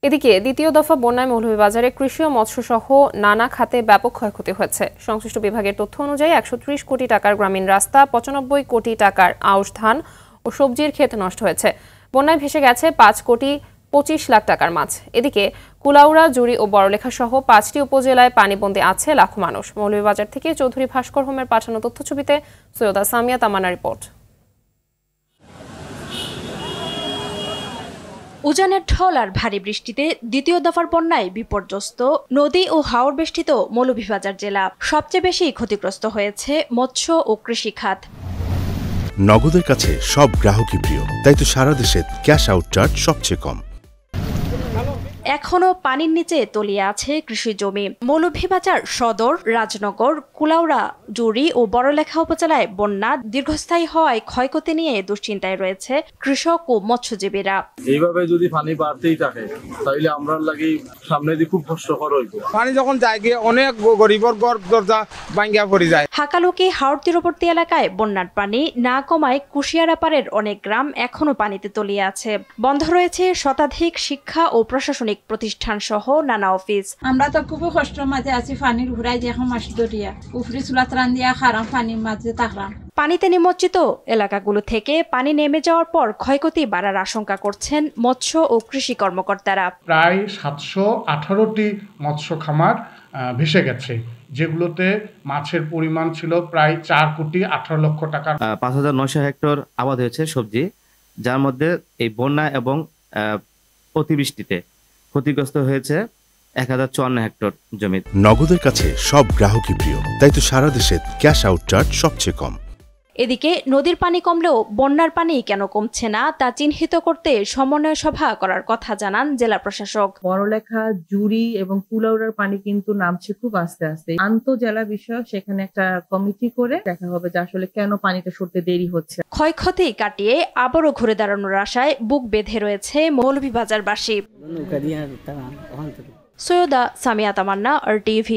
এদিকে দ্বিতীয় দফা বন্যায় মৌলভীবাজারে কৃষি ও মৎস্যসহ নানা খাতে ব্যাপক ক্ষয়ক্ষতি হয়েছে। সংশ্লিষ্ট বিভাগের তথ্য অনুযায়ী ১৩০ কোটি টাকার গ্রামীণ রাস্তা, ৯৫ কোটি টাকার আউশ ধান ও সবজির ক্ষেত নষ্ট হয়েছে। বন্যায় ভেসে গেছে ৫ কোটি ২৫ লাখ টাকার মাছ। এদিকে কুলাউড়া, জুড়ি ও বড়লেখা সহ ৫টি উপজেলায় পানিবন্দী আছে লাখো মানুষ। মৌলভীবাজার থেকে চৌধুরী ভাস্কর হোমের পাঠানো তথ্যছবিতে সৈয়দা সামিয়া তামান্নার রিপোর্ট। উজানের ঢল আর ভারী বৃষ্টিতে দ্বিতীয় দফার বন্যায় বিপর্যস্ত নদী ও হাওর বেষ্টিত মৌলভীবাজার জেলা। সবচেয়ে বেশি ক্ষতিগ্রস্ত হয়েছে মৎস্য ও কৃষি খাত। নগদের কাছে সব গ্রাহকই প্রিয়, তাই তো সারা দেশে ক্যাশ আউট চার্জ সবচেয়ে কম। এখনো পানির নিচে তলিয়ে আছে কৃষি জমি। মৌলভীবাজার সদর, রাজনগর, কুলাউড়া, জুড়ি ও বড়লেখা উপজেলায় বন্যা দীর্ঘস্থায়ী হওয়ায় ক্ষয়ক্ষতি নিয়ে দুশ্চিন্তায় রয়েছে কৃষক ও মৎস্যজীবীরা। এইভাবে যদি পানি বাড়তেই থাকে তাহলে আমরা লাগি সামনে দিয়ে খুব কষ্টকর হইব। পানি যখন যায় গিয়ে অনেক গরিবর ঘর দরজা ভাঙ্গিয়া পড়ে যায়। হাকালুকি হাওর তীরবর্তী এলাকায় বন্যার পানি না কমায় কুশিয়ারাপাড়ের অনেক গ্রাম এখনো পানিতে তলিয়ে আছে। বন্ধ রয়েছে শতাধিক শিক্ষা ও প্রশাসনিক প্রতিষ্ঠান সহ নানা অফিস। আমরা তো খুব কষ্টের মাঝে আছি। পানির ঘুরাই যে এখন মাস দরিয়া উফরি চুলাত রান্দিয়া খারাম পানির মাঝে থাকলাম। পানিতে নিমজ্জিত এলাকাগুলো থেকে পানি নেমে যাওয়ার পর ক্ষয়ক্ষতি বাড়ার আশঙ্কা করছেন মৎস্য ও কৃষি কর্মকর্তারা। প্রায় ৭১৮টি মৎস্য খামার ভেসে গেছে, যেগুলোতে মাছের পরিমাণ ছিল প্রায় ৪ কোটি ১৮ লক্ষ টাকা। ৫,৯০০ হেক্টর আবাদ হয়েছে সবজি, যার মধ্যে এই বন্যা এবং অতিবৃষ্টিতে ক্ষতিগ্রস্ত হয়েছে ১,০৫৪ হেক্টর জমি। নগদের কাছে সব গ্রাহকই প্রিয়, তাই তো সারা দেশে ক্যাশ আউট চার্জ সবচেয়ে কম। এদিকে নদীর পানি কমলেও বন্যার পানি কেন কমছে না তা চিহ্নিত করতে সমন্বয় সভা করার কথা জানান জেলা প্রশাসক। বড়লেখা, জুড়ি এবং কুলাউড়ার পানি কিন্তু নামছে খুব আস্তে আস্তে। আন্তঃজেলা বিষয়, সেখানে একটা কমিটি করে দেখা হবে যে আসলে কেন পানিটা সরতে দেরি হচ্ছে। ক্ষয়ক্ষতি কাটিয়ে আবারও ঘুরে দাঁড়ানোর আশায় বুক বেঁধে রয়েছে মৌলভীবাজারবাসী। সৈয়দা সামিয়া তামান্না, RTV।